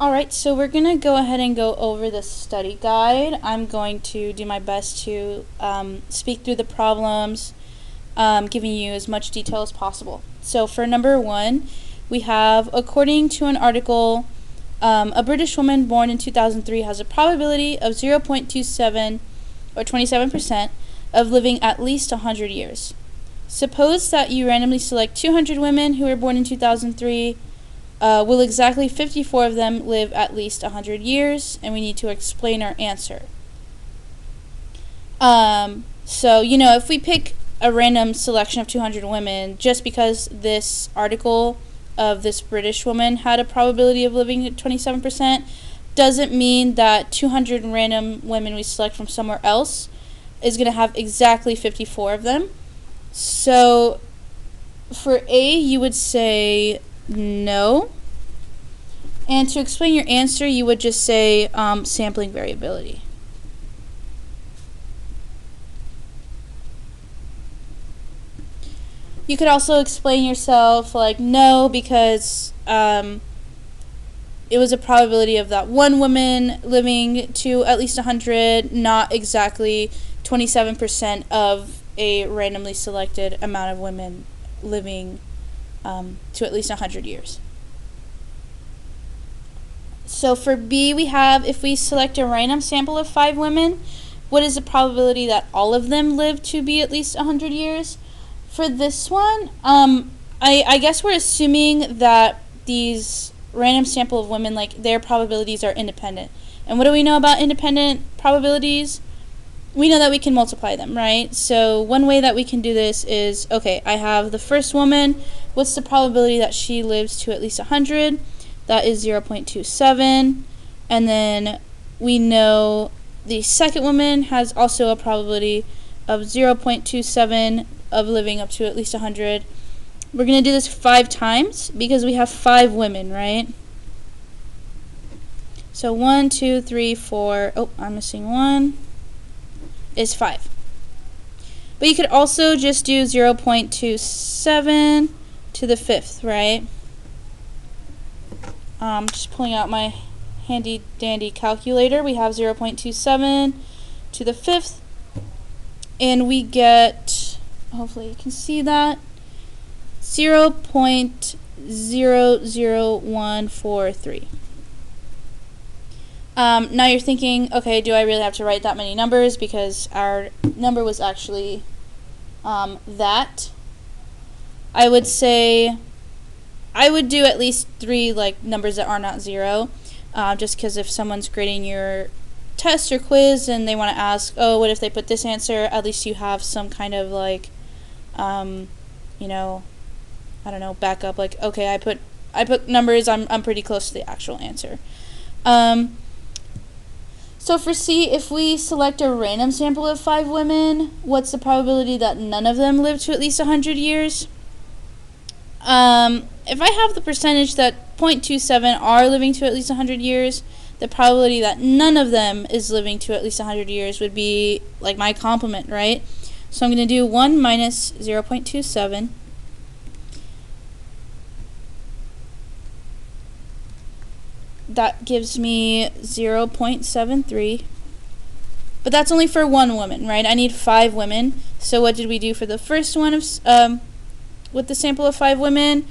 Alright, so we're going to go ahead and go over the study guide. I'm going to do my best to speak through the problems, giving you as much detail as possible. So for number 1, we have, according to an article, a British woman born in 2003 has a probability of 0.27 or 27% of living at least 100 years. Suppose that you randomly select 200 women who were born in 2003. Will exactly 54 of them live at least 100 years? And we need to explain our answer. So, if we pick a random selection of 200 women, just because this article of this British woman had a probability of living at 27%, doesn't mean that 200 random women we select from somewhere else is going to have exactly 54 of them. So, for A, you would say no. And to explain your answer, you would just say sampling variability. You could also explain yourself like no, because it was a probability of that one woman living to at least 100, not exactly 27% of a randomly selected amount of women living to at least 100 years. So for B, we have, if we select a random sample of 5 women, what is the probability that all of them live to be at least 100 years? For this one, I guess we're assuming that these random sample of women, like, their probabilities are independent. And what do we know about independent probabilities? We know that we can multiply them, right? So one way that we can do this is, okay, I have the first woman. What's the probability that she lives to at least 100? That is 0.27. And then we know the second woman has also a probability of 0.27 of living up to at least 100. We're going to do this 5 times because we have 5 women, right? So 1, 2, 3, 4. Oh, I'm missing 1. Is 5. But you could also just do 0.27 to the 5th, right? Just pulling out my handy dandy calculator. We have 0.27 to the 5th, and we get, hopefully you can see that, 0.00143. Now you're thinking, okay, do I really have to write that many numbers? Because our number was actually that. I would say I would do at least 3 numbers that are not 0, just because if someone's grading your test or quiz and they want to ask, oh, what if they put this answer? At least you have some kind of I don't know, backup. Like, okay, I put numbers. I'm pretty close to the actual answer. So for C, if we select a random sample of 5 women, what's the probability that none of them live to at least 100 years? If I have the percentage that 0.27 are living to at least 100 years, the probability that none of them is living to at least 100 years would be like my complement, right? So I'm going to do 1 minus 0.27. That gives me 0.73. But that's only for 1 woman, right? I need 5 women. So what did we do for the first one with the sample of 5 women?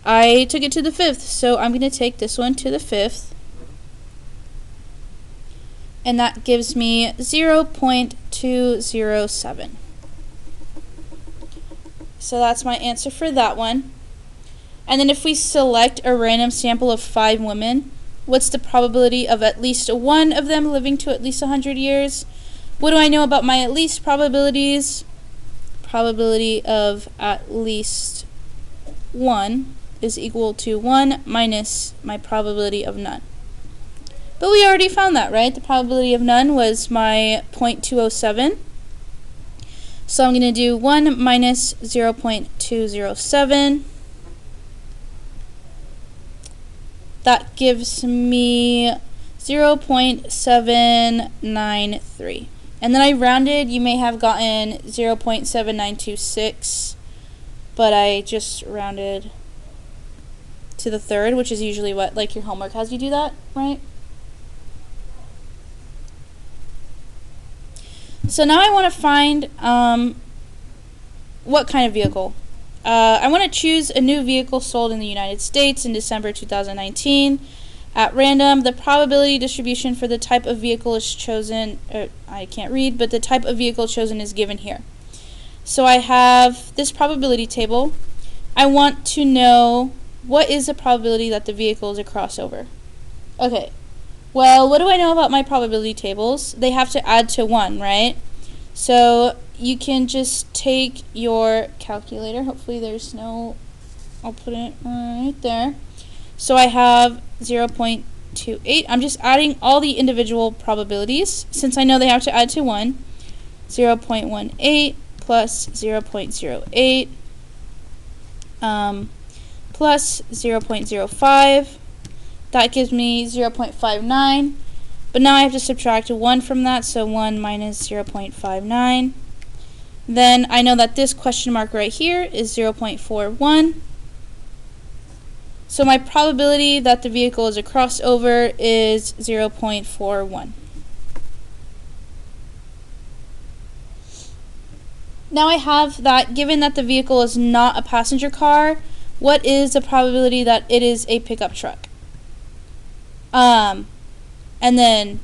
I took it to the 5th. So I'm going to take this one to the 5th. And that gives me 0.207. So that's my answer for that one. And then if we select a random sample of 5 women, what's the probability of at least one of them living to at least 100 years? What do I know about my at least probabilities? Probability of at least 1 is equal to 1 minus my probability of none. But we already found that, right? The probability of none was my 0.207. So I'm going to do 1 minus 0.207. That gives me 0.793. And then I rounded. You may have gotten 0.7926, but I just rounded to the third, which is usually what, like, your homework has you do that, right? So now I want to find what kind of vehicle. I want to choose a new vehicle sold in the United States in December 2019. At random, the probability distribution for the type of vehicle is chosen, I can't read, but the type of vehicle chosen is given here. So I have this probability table. I want to know what is the probability that the vehicle is a crossover. Okay, well, what do I know about my probability tables? They have to add to 1, right? So you can just take your calculator. Hopefully there's no, I'll put it right there. So I have 0.28. I'm just adding all the individual probabilities since I know they have to add to 1. 0.18 plus 0.08 plus 0.05. That gives me 0.59. But now I have to subtract 1 from that, so 1 minus 0.59. Then I know that this question mark right here is 0.41. So my probability that the vehicle is a crossover is 0.41. Now I have that given that the vehicle is not a passenger car, what is the probability that it is a pickup truck? And then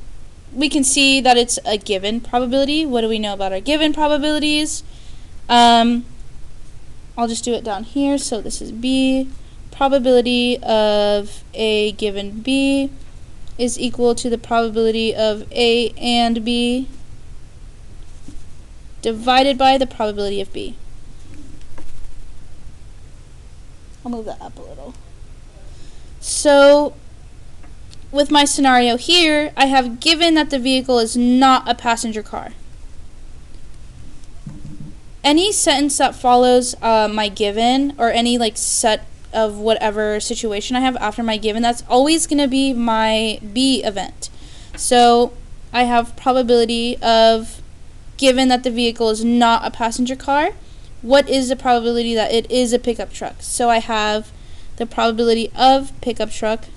we can see that it's a given probability. What do we know about our given probabilities? I'll just do it down here. So this is B. Probability of A given B is equal to the probability of A and B divided by the probability of B. I'll move that up a little. So with my scenario here, I have given that the vehicle is not a passenger car. Any sentence that follows my given, or any like set of whatever situation I have after my given, that's always going to be my B event. So I have probability of given that the vehicle is not a passenger car. What is the probability that it is a pickup truck? So I have the probability of pickup truck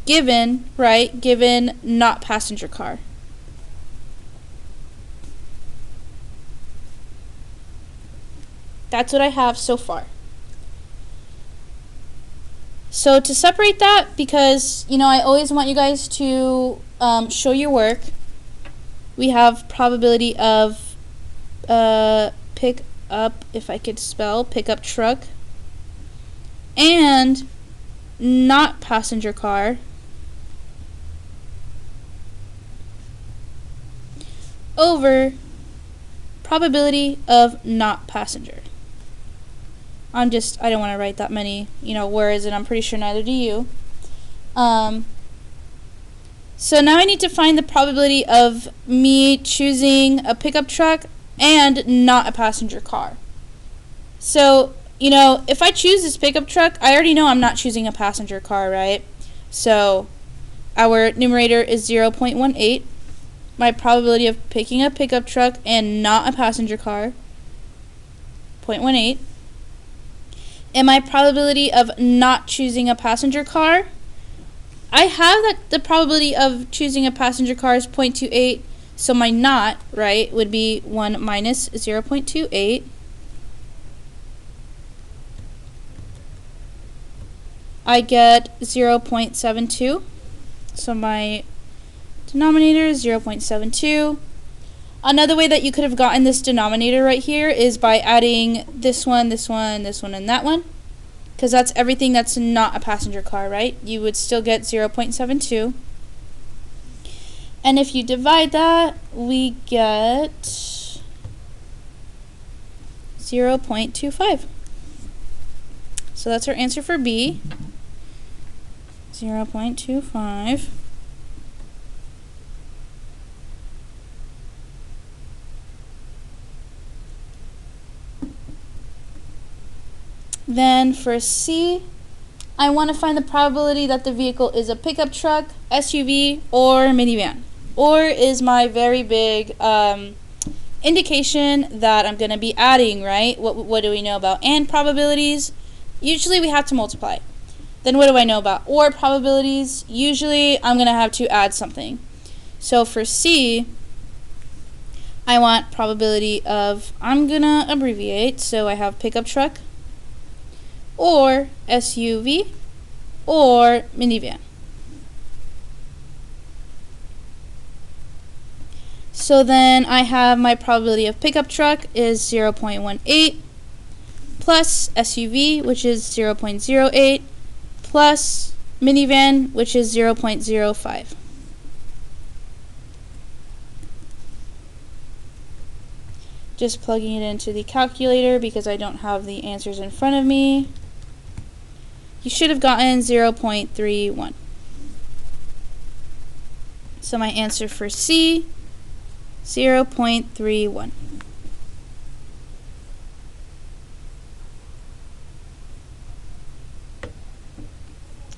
given, right, given not passenger car. That's what I have so far. So to separate that, because, you know, I always want you guys to show your work, we have probability of pick up, if I could spell, pickup truck, and not passenger car, over probability of not passenger. I don't want to write that many, words, and I'm pretty sure neither do you. So now I need to find the probability of me choosing a pickup truck and not a passenger car. So, if I choose this pickup truck, I already know I'm not choosing a passenger car, right? So our numerator is 0.18. My probability of picking a pickup truck and not a passenger car, 0.18. And my probability of not choosing a passenger car, I have that the probability of choosing a passenger car is 0.28, so my not, right, would be 1 minus 0.28. I get 0.72, so my denominator is 0.72. Another way that you could have gotten this denominator right here is by adding this one, this one, this one, and that one, because that's everything that's not a passenger car, right? You would still get 0.72. And if you divide that, we get 0.25. So that's our answer for B, 0.25. Then for C, I want to find the probability that the vehicle is a pickup truck, SUV, or minivan. Or is my very big indication that I'm going to be adding, right? What do we know about and probabilities? Usually we have to multiply. Then what do I know about OR probabilities? Usually I'm going to have to add something. So for C, I want probability of, I'm going to abbreviate, so I have pickup truck, or SUV, or minivan. So then I have my probability of pickup truck is 0.18 plus SUV, which is 0.08, plus minivan, which is 0.05. Just plugging it into the calculator because I don't have the answers in front of me. You should have gotten 0.31. So my answer for C, 0.31.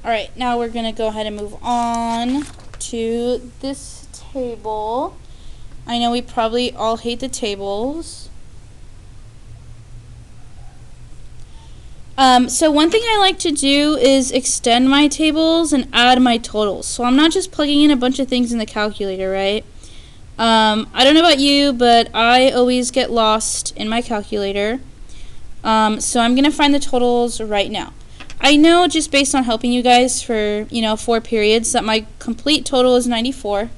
Alright, now we're going to go ahead and move on to this table. I know we probably all hate the tables. So one thing I like to do is extend my tables and add my totals. So I'm not just plugging in a bunch of things in the calculator, right? I don't know about you, but I always get lost in my calculator. So I'm going to find the totals right now. I know just based on helping you guys for, 4 periods that my complete total is 94.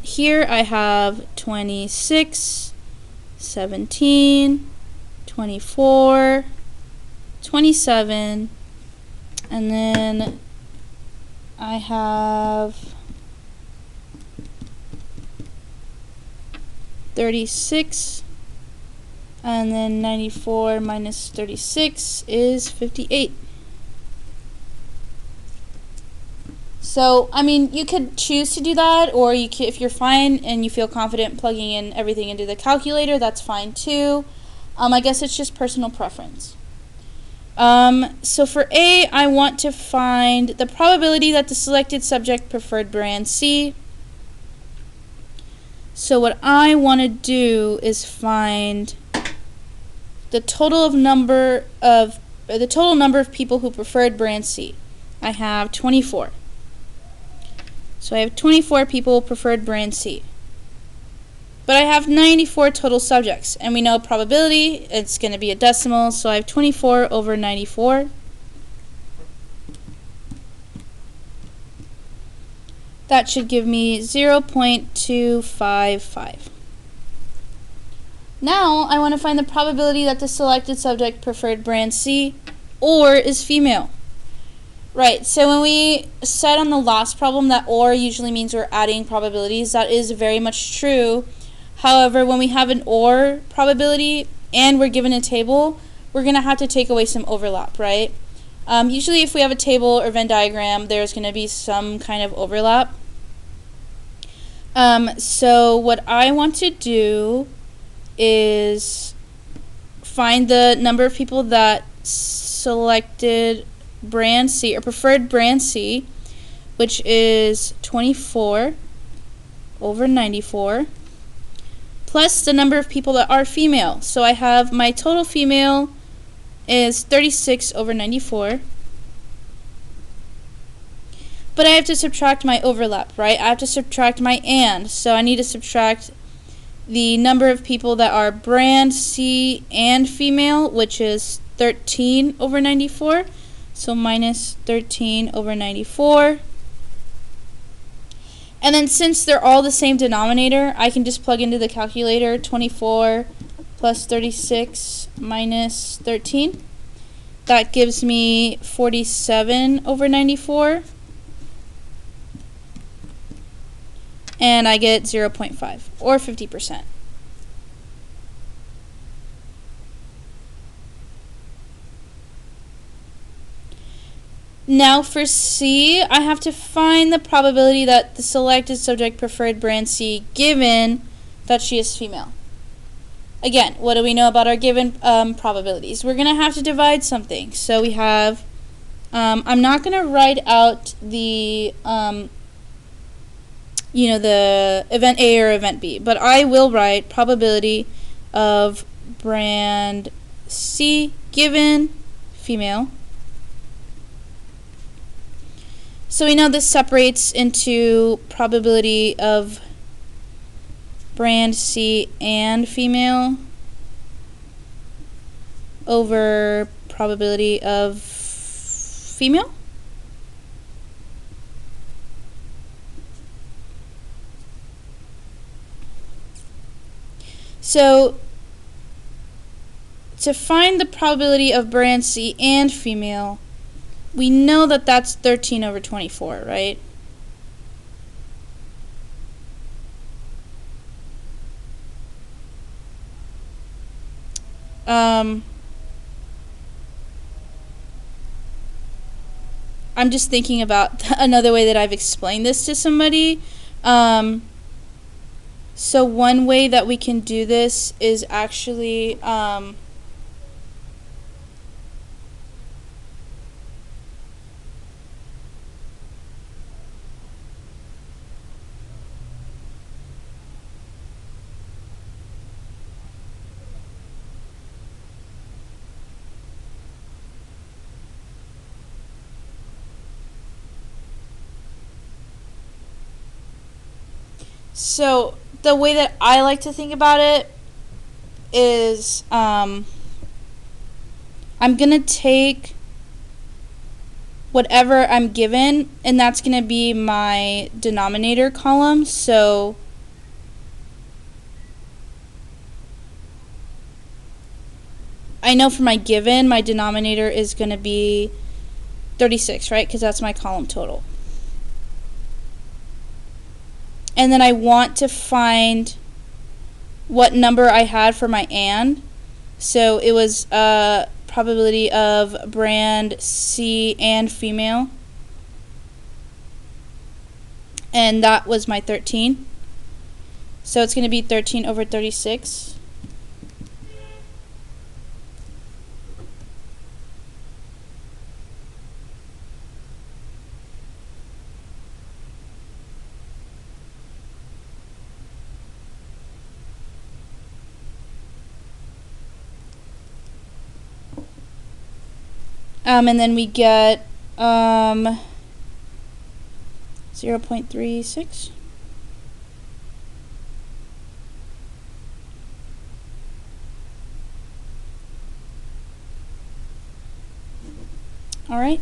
Here I have 26, 17, 24, 27, and then I have 36, and then 94 minus 36 is 58. So, I mean, you could choose to do that, or you can, if you're fine and you feel confident plugging in everything into the calculator, that's fine too. I guess it's just personal preference. So for A, I want to find the probability that the selected subject preferred brand C. So what I want to do is find the total number of people who preferred brand C. I have 24. So I have 24 people preferred brand C. But I have 94 total subjects, and we know probability, it's going to be a decimal, so I have 24 over 94. That should give me 0.255. Now I want to find the probability that the selected subject preferred brand C or is female. Right, so when we said on the last problem that or usually means we're adding probabilities, that is very much true. However, when we have an or probability and we're given a table, we're going to have to take away some overlap, right? Usually if we have a table or Venn diagram, there's going to be some kind of overlap. So what I want to do is find the number of people that selected brand C or preferred brand C, which is 24 over 94, plus the number of people that are female. So I have my total female is 36 over 94. But I have to subtract my overlap, right? I have to subtract my and. So I need to subtract the number of people that are brand C and female, which is 13 over 94. So minus 13 over 94. And then since they're all the same denominator, I can just plug into the calculator 24 plus 36 minus 13. That gives me 47 over 94. And I get 0.5 or 50%. Now for C, I have to find the probability that the selected subject preferred brand C given that she is female. Again, what do we know about our given probabilities? We're going to have to divide something. So we have, I'm not going to write out the, the event A or event B, but I will write probability of brand C given female. So we know this separates into probability of brand C and female over probability of female. So to find the probability of brand C and female, we know that that's 13 over 24, right? I'm just thinking about another way that I've explained this to somebody. So one way that we can do this is actually so the way that I like to think about it is I'm going to take whatever I'm given, and that's going to be my denominator column. So I know for my given, my denominator is going to be 36, right? Because that's my column total. And then I want to find what number I had for my and. So it was probability of brand C and female. And that was my 13. So it's going to be 13 over 36. And then we get 0.36. All right.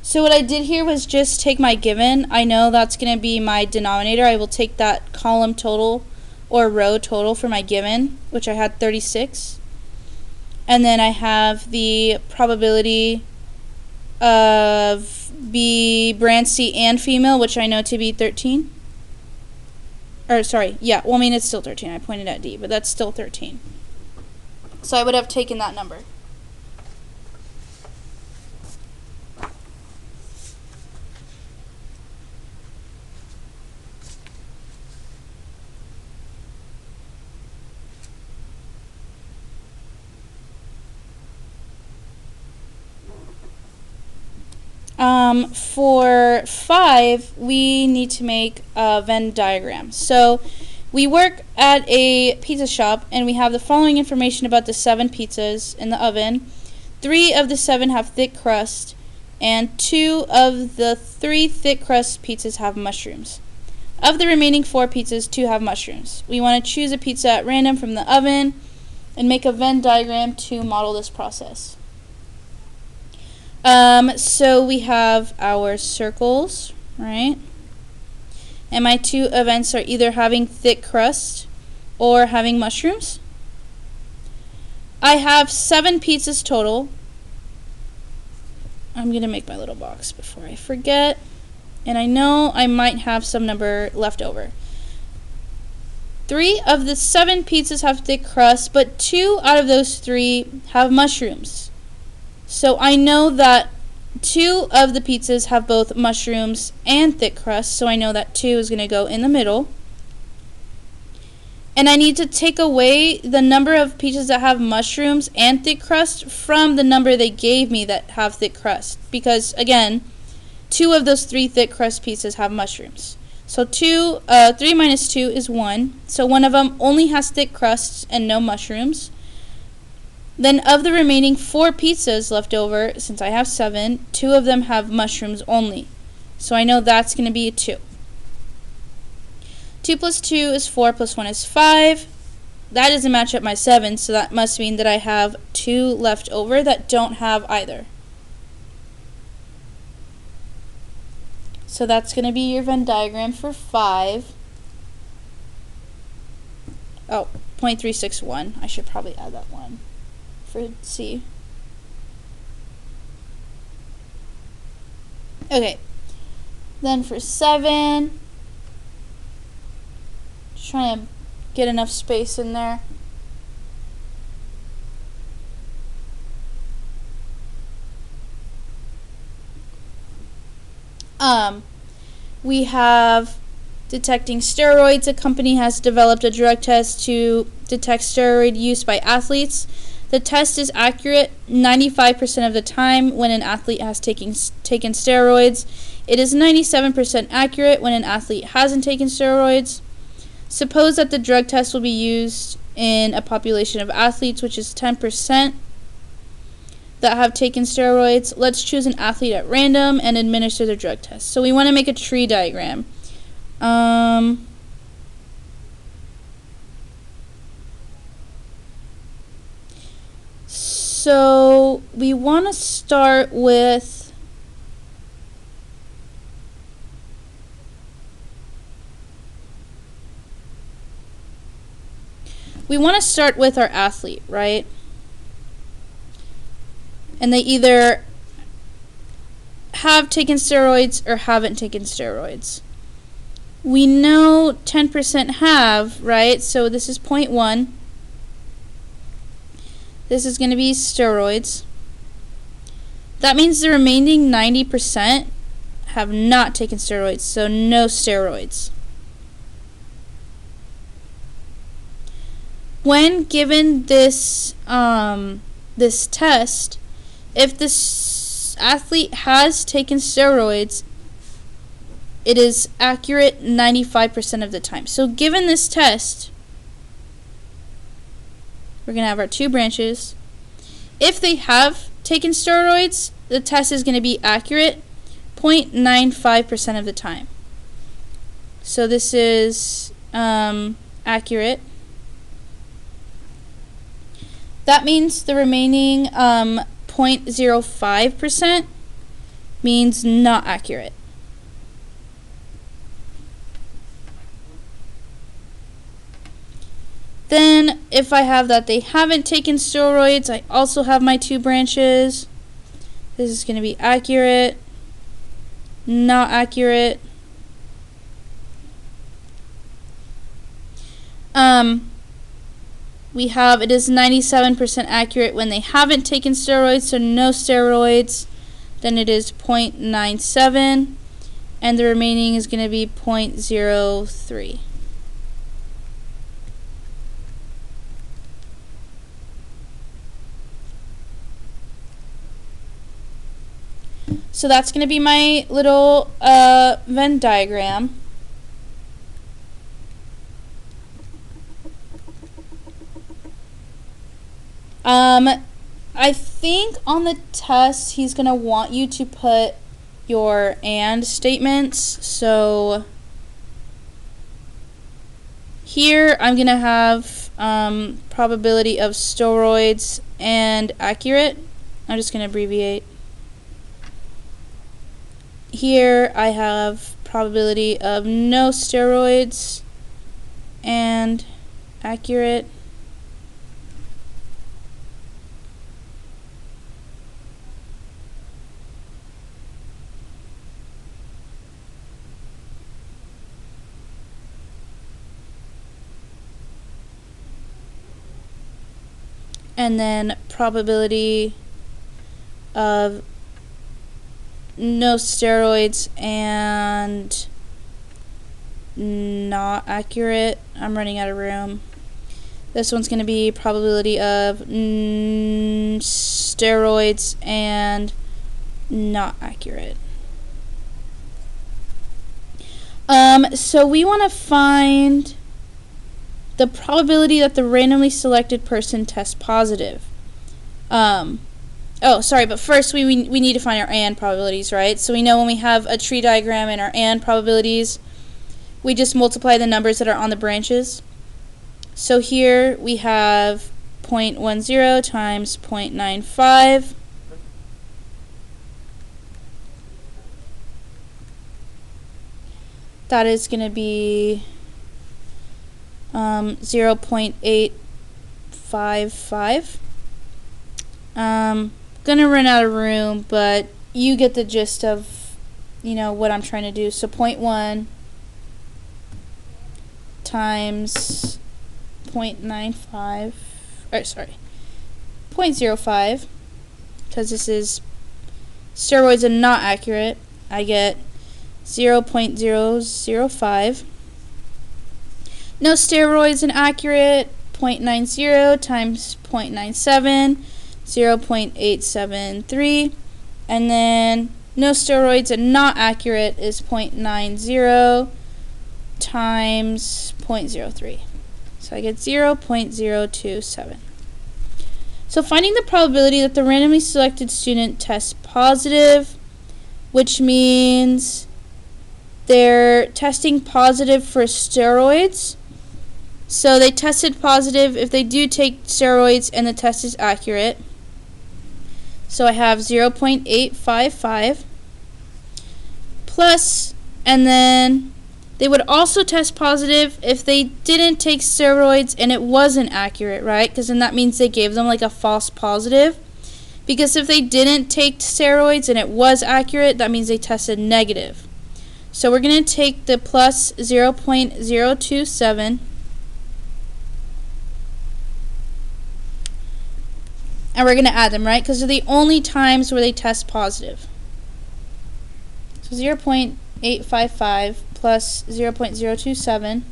So what I did here was just take my given. I know that's going to be my denominator. I will take that column total or row total for my given, which I had 36. And then I have the probability of brand C and female, which I know to be 13. Or sorry, yeah, well I mean it's still 13. I pointed at D, but that's still 13. So I would have taken that number. For 5, we need to make a Venn diagram. So we work at a pizza shop and we have the following information about the 7 pizzas in the oven. 3 of the 7 have thick crust and 2 of the 3 thick crust pizzas have mushrooms. Of the remaining 4 pizzas, 2 have mushrooms. We want to choose a pizza at random from the oven and make a Venn diagram to model this process. So we have our circles, right? And my 2 events are either having thick crust or having mushrooms. I have 7 pizzas total. I'm going to make my little box before I forget. And I know I might have some number left over. 3 of the 7 pizzas have thick crust, but 2 out of those 3 have mushrooms. So I know that 2 of the pizzas have both mushrooms and thick crust, so I know that 2 is going to go in the middle. And I need to take away the number of pizzas that have mushrooms and thick crust from the number they gave me that have thick crust. Because, again, 2 of those 3 thick crust pizzas have mushrooms. So 3 minus 2 is 1. So one of them only has thick crusts and no mushrooms. Then of the remaining 4 pizzas left over, since I have 7, 2 of them have mushrooms only. So I know that's going to be a 2. 2 plus 2 is 4 plus 1 is 5. That doesn't match up my 7, so that must mean that I have 2 left over that don't have either. So that's going to be your Venn diagram for 5. Oh, 0.361. I should probably add that one for C. Okay. Then for 7, just trying to get enough space in there. We have detecting steroids. A company has developed a drug test to detect steroid use by athletes. The test is accurate 95% of the time when an athlete has taken steroids. It is 97% accurate when an athlete hasn't taken steroids. Suppose that the drug test will be used in a population of athletes, which is 10%. That have taken steroids. Let's choose an athlete at random and administer the drug test. So we want to make a tree diagram. So we want to start with our athlete, right? And they either have taken steroids or haven't taken steroids. We know 10% have, right? So this is 0.1. This is going to be steroids. That means the remaining 90% have not taken steroids, so no steroids. When given this test, if this athlete has taken steroids, it is accurate 95% of the time. So given this test, we're going to have our 2 branches. If they have taken steroids, the test is going to be accurate 0.95% of the time. So this is accurate. That means the remaining 0.05% means not accurate. Then, if I have that they haven't taken steroids, I also have my 2 branches. This is going to be accurate, not accurate. We have it is 97% accurate when they haven't taken steroids, so no steroids. Then it is 0.97, and the remaining is going to be 0.03. So that's going to be my little Venn diagram. I think on the test he's going to want you to put your and statements. So here I'm going to have probability of steroids and accurate. I'm just going to abbreviate. Here I have probability of no steroids and accurate. And then probability of no steroids and not accurate. I'm running out of room. This one's going to be probability of steroids and not accurate. So we want to find the probability that the randomly selected person tests positive. But first we need to find our AND probabilities, right? So we know when we have a tree diagram and our AND probabilities, we just multiply the numbers that are on the branches. So here we have 0.10 times 0.95. That is going to be 0.855. Gonna run out of room, but you get the gist of, what I'm trying to do. So 0.1 times 0.95, 0.05, because this is steroids and not accurate, I get 0.005. No steroids and accurate, 0.90 times 0.97, 0.873, and then no steroids and not accurate is 0.90 times 0.03. So I get 0.027. So finding the probability that the randomly selected student tests positive, which means they're testing positive for steroids. So they tested positive if they do take steroids and the test is accurate. So I have 0.855 plus, and then they would also test positive if they didn't take steroids and it wasn't accurate, right? Because then that means they gave them like a false positive. Because if they didn't take steroids and it was accurate, that means they tested negative. So we're going to take the plus 0.027 and we're going to add them, right? Because they're the only times where they test positive. So 0.855 plus 0.027,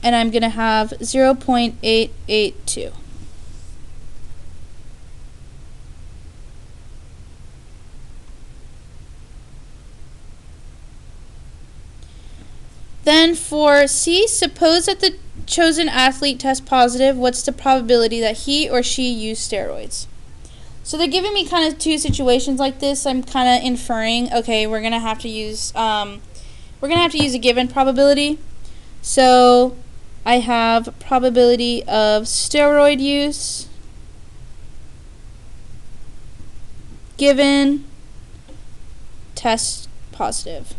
and I'm going to have 0.882. Then for C, suppose that the chosen athlete tests positive. What's the probability that he or she used steroids? So they're giving me kind of two situations like this. I'm kind of inferring, okay, we're gonna have to use a given probability. So I have probability of steroid use given test positive.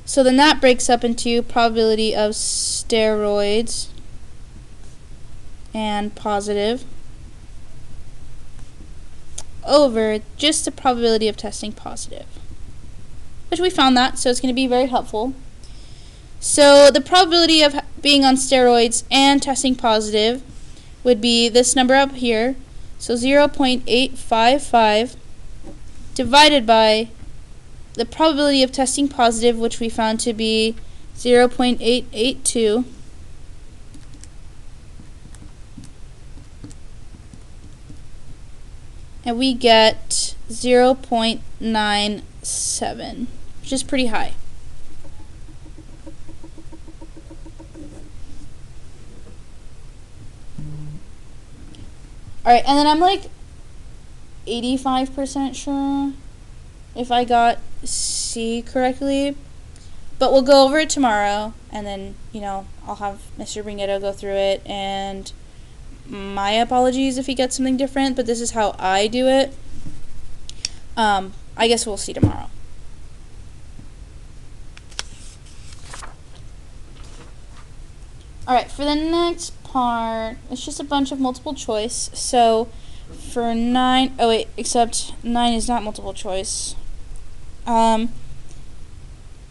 So then that breaks up into probability of steroids and positive over just the probability of testing positive, which we found that, so it's going to be very helpful. So the probability of being on steroids and testing positive would be this number up here, so 0.855 divided by the probability of testing positive, which we found to be 0.882, and we get 0.97, which is pretty high. Alright, and then I'm like 85% sure if I got C correctly, but we'll go over it tomorrow, and then I'll have Mr. Bringetto go through it, and my apologies if he gets something different, but this is how I do it. I guess we'll see tomorrow. Alright, for the next part, it's just a bunch of multiple choice. So for 9, except 9 is not multiple choice.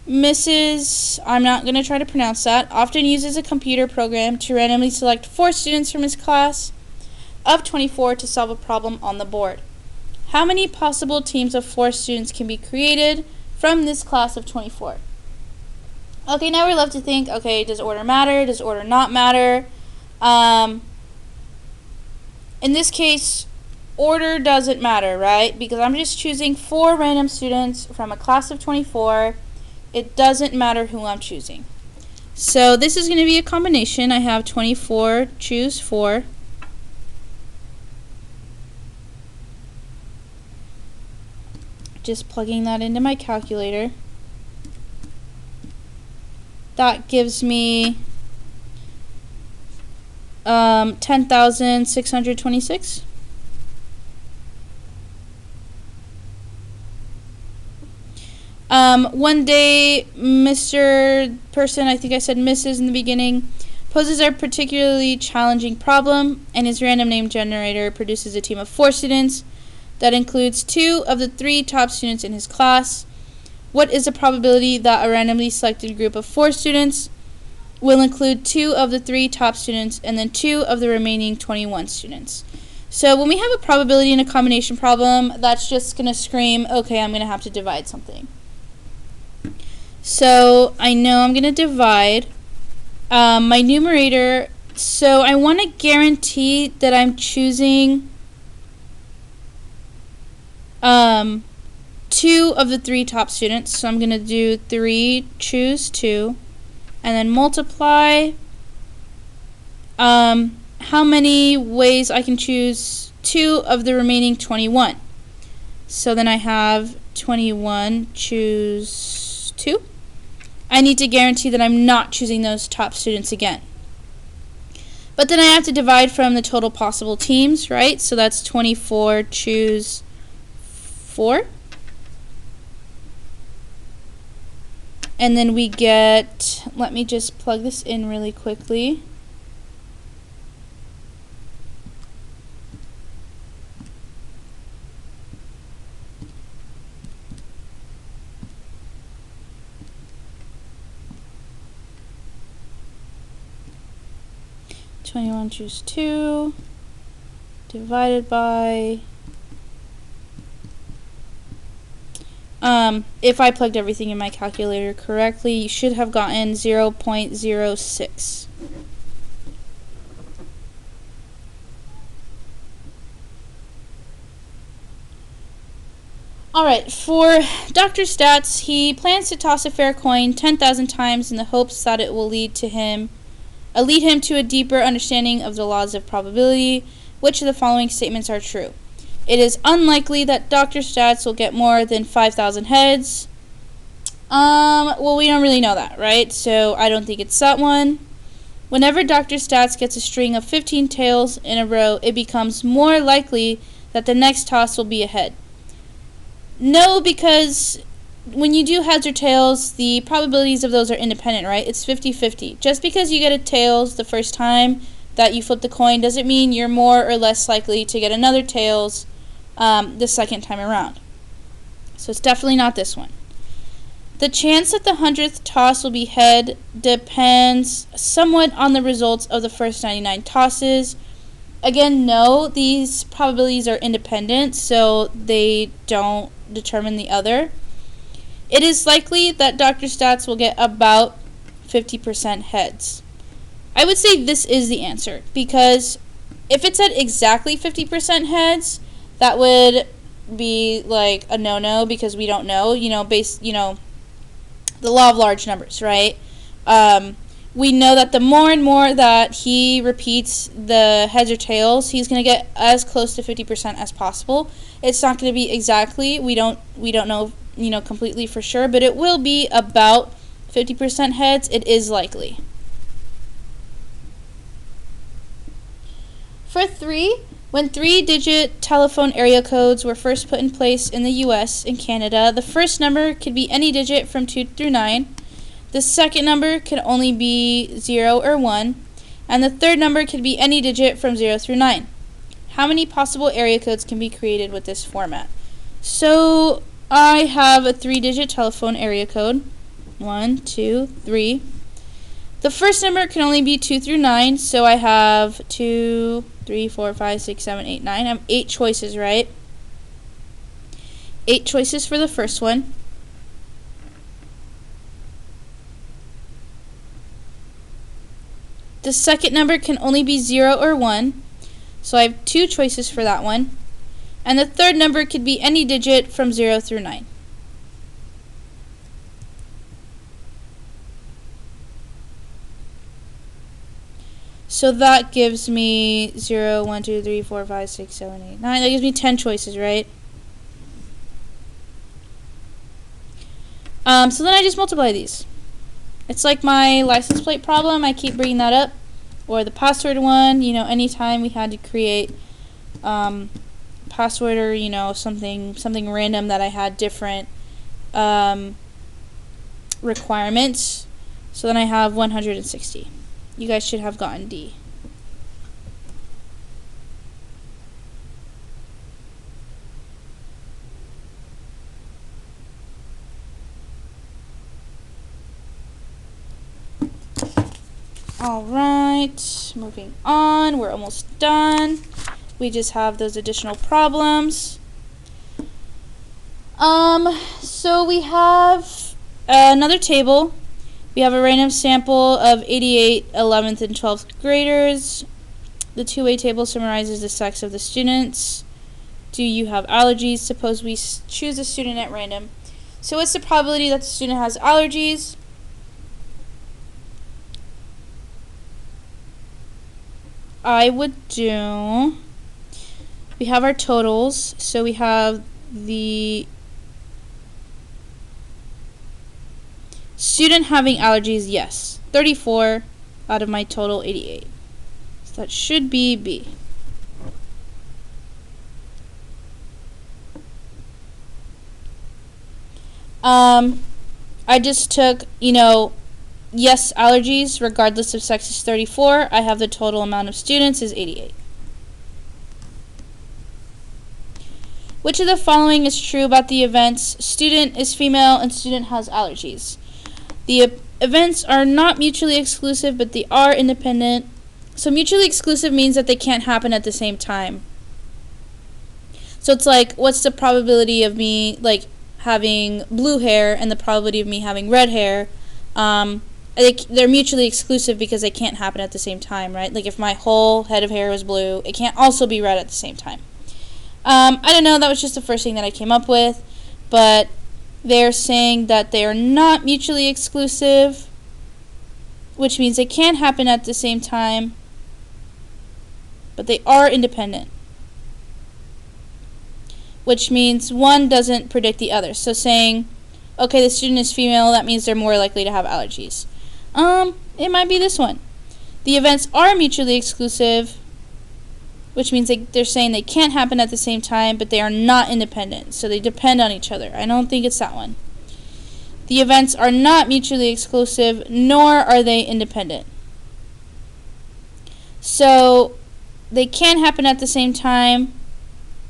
Mrs. I'm not going to try to pronounce that, often uses a computer program to randomly select 4 students from his class of 24 to solve a problem on the board. How many possible teams of 4 students can be created from this class of 24? Okay, now we're left to think, okay, does order matter? Does order not matter? In this case, order doesn't matter, right? Because I'm just choosing 4 random students from a class of 24. It doesn't matter who I'm choosing. So this is going to be a combination. I have 24, choose 4. Just plugging that into my calculator. That gives me 10,626. One day, Mr. Person, I think I said Mrs. in the beginning, poses a particularly challenging problem, and his random name generator produces a team of 4 students that includes 2 of the 3 top students in his class. What is the probability that a randomly selected group of 4 students will include 2 of the 3 top students and then 2 of the remaining 21 students? So when we have a probability in a combination problem, that's just going to scream, okay, I'm going to have to divide something. So I know I'm going to divide my numerator. So I want to guarantee that I'm choosing 2 of the 3 top students. So I'm going to do 3, choose 2, and then multiply how many ways I can choose 2 of the remaining 21. So then I have 21, choose 2. I need to guarantee that I'm not choosing those top students again. But then I have to divide from the total possible teams, right? So that's 24, choose 4. And then we get, let me just plug this in really quickly. (21) choose 2 divided by if I plugged everything in my calculator correctly, you should have gotten 0.06. Alright, for Dr. Stats, he plans to toss a fair coin 10,000 times in the hopes that it will lead him to a deeper understanding of the laws of probability. Which of the following statements are true? It is unlikely that Dr. Stats will get more than 5,000 heads. Well, we don't really know that, right? So I don't think it's that one. Whenever Dr. Stats gets a string of 15 tails in a row, it becomes more likely that the next toss will be a head. No, because when you do heads or tails, the probabilities of those are independent, right? It's 50-50. Just because you get a tails the first time that you flip the coin doesn't mean you're more or less likely to get another tails the second time around. So it's definitely not this one. The chance that the 100th toss will be head depends somewhat on the results of the first 99 tosses. Again, no, these probabilities are independent, so they don't determine the other. It is likely that Dr. Stats will get about 50% heads. I would say this is the answer, because if it said exactly 50% heads, that would be like a no-no, because we don't know, the law of large numbers, right? We know that the more and more that he repeats the heads or tails, he's going to get as close to 50% as possible. It's not going to be exactly, we don't know, completely for sure, but it will be about 50% heads. It is likely. For 3, when 3-digit telephone area codes were first put in place in the US and Canada, the first number could be any digit from 2 through 9. The second number could only be 0 or 1, and the third number could be any digit from 0 through 9. How many possible area codes can be created with this format? So I have a 3-digit telephone area code. 1, 2, 3. The first number can only be 2 through 9, so I have 2, 3, 4, 5, 6, 7, 8, 9. I have 8 choices, right? 8 choices for the first one. The second number can only be 0 or 1, so I have 2 choices for that one. And the third number could be any digit from 0 through 9. So that gives me 0, 1, 2, 3, 4, 5, 6, 7, 8, 9. That gives me 10 choices, right? So then I just multiply these. It's like my license plate problem. I keep bringing that up. Or the password one. You know, anytime we had to create password or, you know, something random that I had different requirements. So then I have 160. You guys should have gotten D. Alright, moving on. We're almost done. We just have those additional problems. So we have another table. We have a random sample of 88 11th and 12th graders. The two-way table summarizes the sex of the students. Do you have allergies? Suppose we choose a student at random. So what's the probability that the student has allergies? I would do, we have our totals, so we have the student having allergies, yes, 34 out of my total 88. So that should be B. I just took, you know, yes, allergies, regardless of sex, is 34. I have the total amount of students is 88. Which of the following is true about the events student is female and student has allergies? The events are not mutually exclusive, but they are independent. So mutually exclusive means that they can't happen at the same time. So it's like, what's the probability of me like having blue hair and the probability of me having red hair? They're mutually exclusive because they can't happen at the same time, right? Like if my whole head of hair was blue, it can't also be red at the same time. I don't know, that was just the first thing that I came up with, but they're saying that they are not mutually exclusive, which means they can happen at the same time, but they are independent, which means one doesn't predict the other. So saying, okay, the student is female, that means they're more likely to have allergies. It might be this one. The events are mutually exclusive, which means they're saying they can't happen at the same time, but they are not independent, so they depend on each other. I don't think it's that one. The events are not mutually exclusive, nor are they independent. So they can happen at the same time,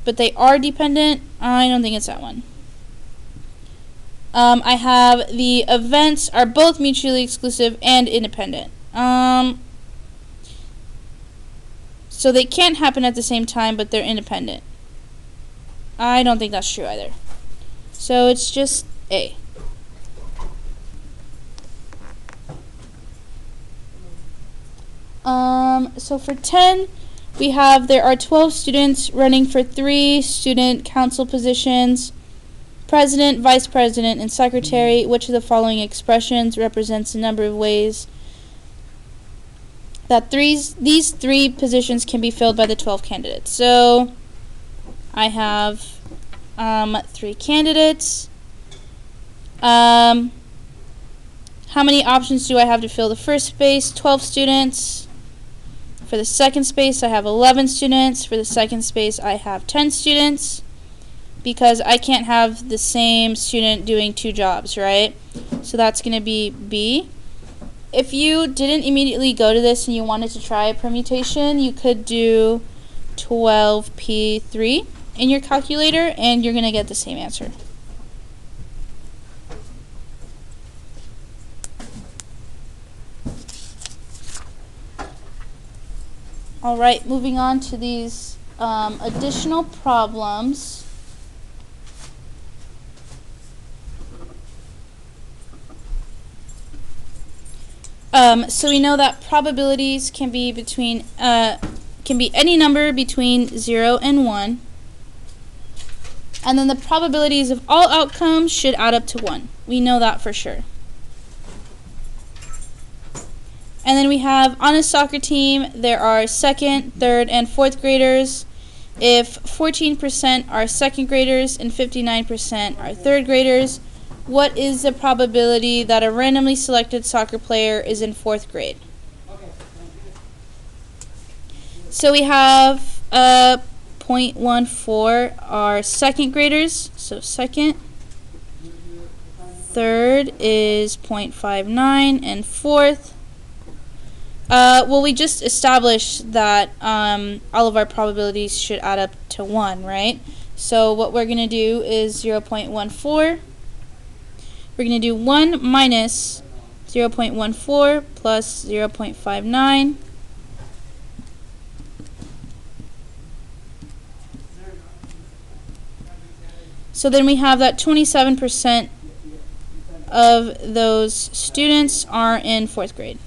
but they are dependent. I don't think it's that one. I have the events are both mutually exclusive and independent. So they can't happen at the same time, but they're independent. I don't think that's true either. So it's just A. So for 10, we have there are 12 students running for 3 student council positions. President, vice president, and secretary. Which of the following expressions represents the number of ways that these 3 positions can be filled by the 12 candidates? So I have 3 candidates. How many options do I have to fill the first space? 12 students. For the second space, I have 11 students. For the second space, I have 10 students. Because I can't have the same student doing 2 jobs, right? So that's going to be B. If you didn't immediately go to this and you wanted to try a permutation, you could do 12p3 in your calculator, and you're going to get the same answer. Alright, moving on to these additional problems. So we know that probabilities can be between can be any number between 0 and 1. And then the probabilities of all outcomes should add up to 1. We know that for sure. And then we have on a soccer team, there are 2nd, 3rd, and 4th graders. If 14% are 2nd graders and 59% are 3rd graders, what is the probability that a randomly selected soccer player is in 4th grade? So we have 0.14 are 2nd graders, so 2nd. 3rd is 0.59, and 4th. Well, we just established that all of our probabilities should add up to 1, right? So what we're going to do is 0.14. We're going to do 1 minus 0.14 plus 0.59. So then we have that 27% of those students are in 4th grade.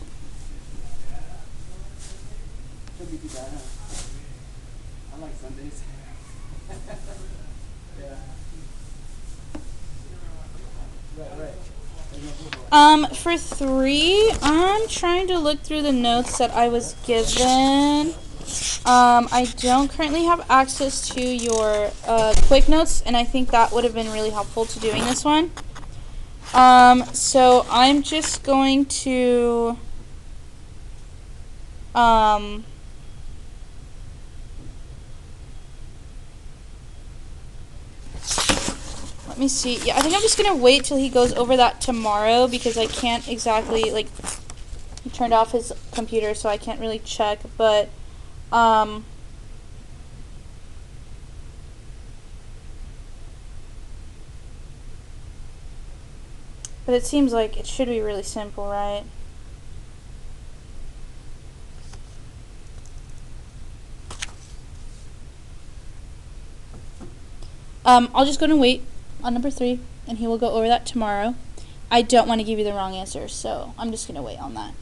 For 3, I'm trying to look through the notes that I was given. I don't currently have access to your quick notes, and I think that would have been really helpful to doing this one. So I'm just going to let me see. Yeah, I think I'm just going to wait till he goes over that tomorrow because I can't exactly, he turned off his computer, so I can't really check, but it seems like it should be really simple, right? I'll just go and wait on number 3, and he will go over that tomorrow. I don't want to give you the wrong answer, so I'm just going to wait on that.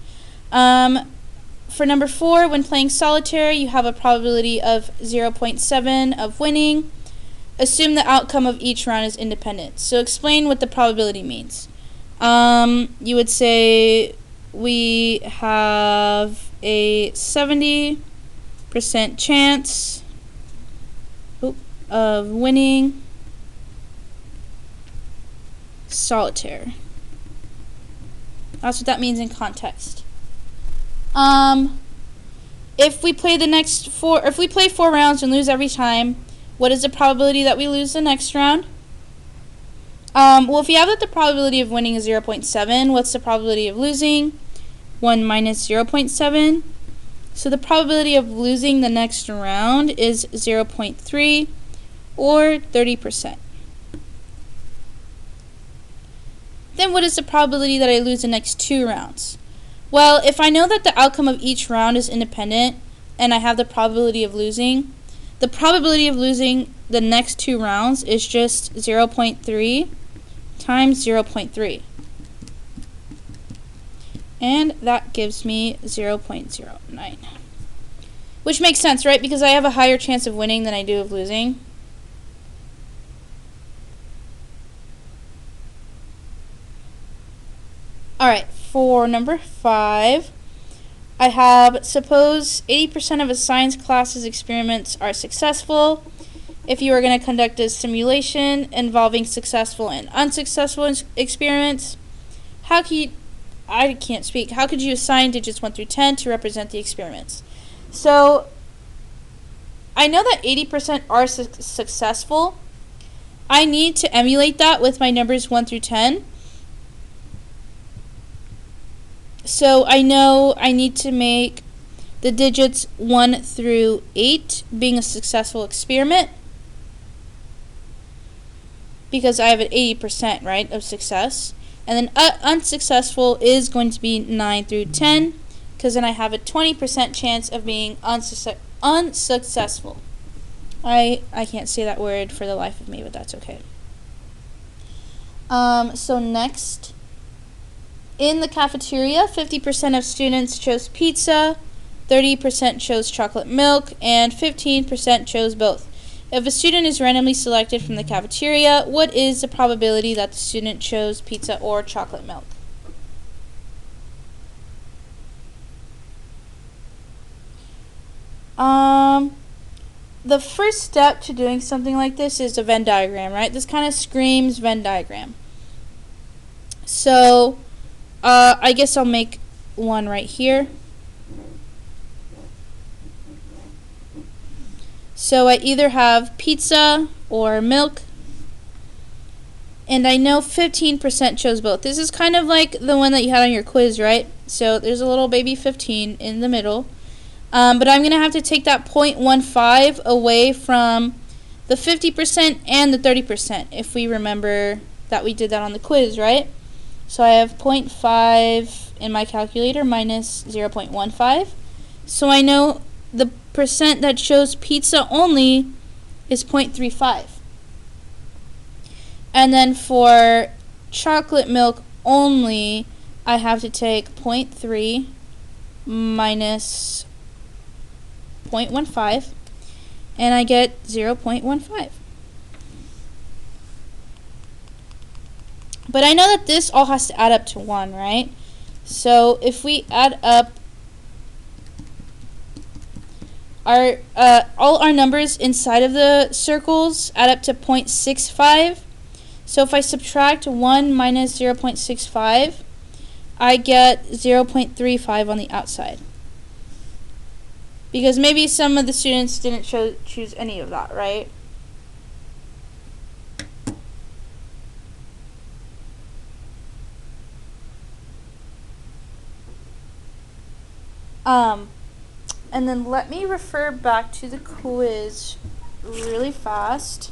For number 4, when playing solitaire, you have a probability of 0.7 of winning. Assume the outcome of each round is independent. So explain what the probability means. You would say we have a 70% chance of winning solitaire. That's what that means in context. If we play if we play 4 rounds and lose every time, what is the probability that we lose the next round? Well, if you have that the probability of winning is 0.7, what's the probability of losing? 1 minus 0.7. So the probability of losing the next round is 0.3 or 30%. Then what is the probability that I lose the next 2 rounds? Well, if I know that the outcome of each round is independent and I have the probability of losing, the probability of losing the next 2 rounds is just 0.3 times 0.3. And that gives me 0.09. Which makes sense, right? Because I have a higher chance of winning than I do of losing. Alright, for number 5, I have, suppose 80% of a science class's experiments are successful. If you are going to conduct a simulation involving successful and unsuccessful experiments, how could you assign digits 1 through 10 to represent the experiments? So, I know that 80% are successful. I need to emulate that with my numbers 1 through 10. So I know I need to make the digits 1 through 8 being a successful experiment because I have an 80%, right, of success. And then unsuccessful is going to be 9 through 10 because then I have a 20% chance of being unsuccessful. I can't say that word for the life of me, but that's okay. So next, in the cafeteria, 50% of students chose pizza, 30% chose chocolate milk, and 15% chose both. If a student is randomly selected from the cafeteria, what is the probability that the student chose pizza or chocolate milk? The first step to doing something like this is a Venn diagram, right? This kind of screams Venn diagram. So, I guess I'll make one right here. So I either have pizza or milk, and I know 15% chose both. This is kind of like the one that you had on your quiz, right? So there's a little baby 15 in the middle. But I'm going to have to take that 0.15 away from the 50% and the 30%, if we remember that we did that on the quiz, right? So I have 0.5 in my calculator minus 0.15. So I know the percent that shows pizza only is 0.35. And then for chocolate milk only, I have to take 0.3 minus 0.15, and I get 0.15. But I know that this all has to add up to 1, right? So if we add up our all our numbers inside of the circles add up to 0.65. So if I subtract 1 minus 0.65, I get 0.35 on the outside. Because maybe some of the students didn't choose any of that, right? And then let me refer back to the quiz really fast.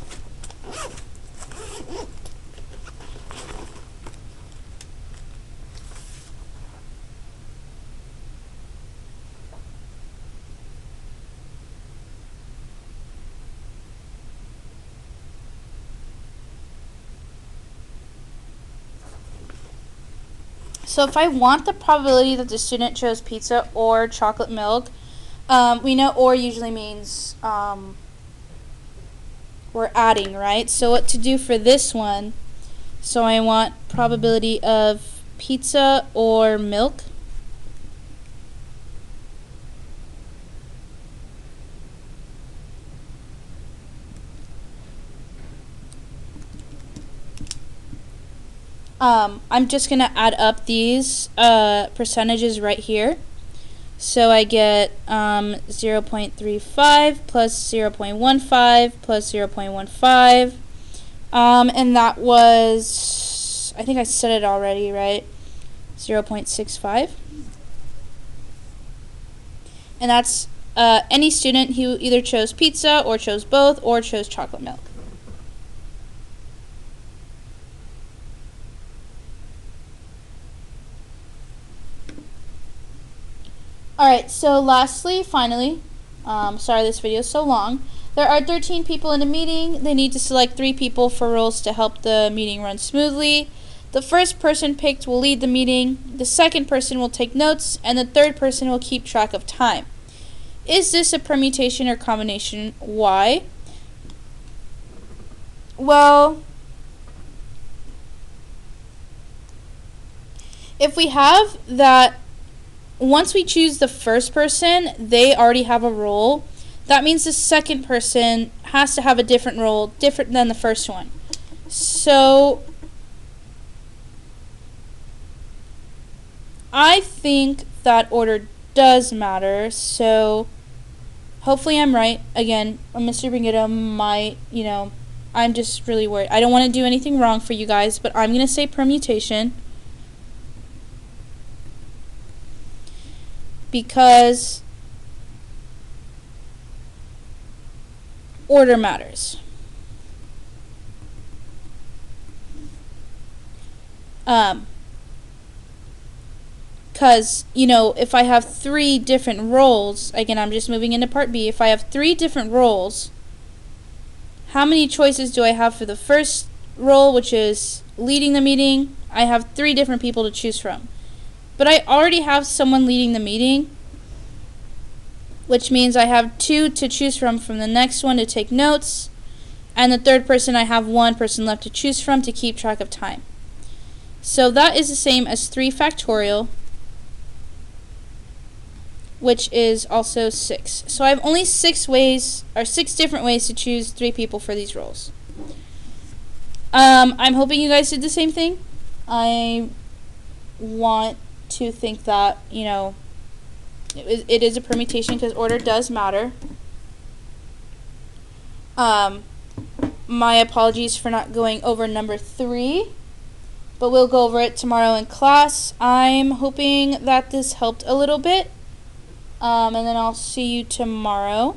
So if I want the probability that the student chose pizza or chocolate milk, we know or usually means we're adding, right? So what to do for this one, so I want probability of pizza or milk. I'm just going to add up these percentages right here. So I get 0.35 plus 0.15 plus 0.15. And that was, I think I said it already, right? 0.65. And that's any student who either chose pizza or chose both or chose chocolate milk. Alright, so lastly, finally, sorry this video is so long. There are 13 people in a meeting. They need to select 3 people for roles to help the meeting run smoothly. The first person picked will lead the meeting, the second person will take notes, and the third person will keep track of time. Is this a permutation or combination? Why? Well, if we have that once we choose the first person, they already have a role. That means the second person has to have a different role, different than the first one. So I think that order does matter. So hopefully I'm right. Again, Mr. Bringito might, I'm just really worried. I don't want to do anything wrong for you guys, but I'm going to say permutation. Because order matters. Because, if I have 3 different roles, again, I'm just moving into part B. If I have 3 different roles, how many choices do I have for the first role, which is leading the meeting? I have 3 different people to choose from. But I already have someone leading the meeting. which means I have 2 to choose from the next one to take notes, and the third person I have 1 person left to choose from to keep track of time. So that is the same as 3 factorial, which is also 6. So I have only 6 different ways to choose 3 people for these roles. I'm hoping you guys did the same thing. I want to think that, it is a permutation because order does matter. My apologies for not going over number 3, but we'll go over it tomorrow in class. I'm hoping that this helped a little bit, and then I'll see you tomorrow.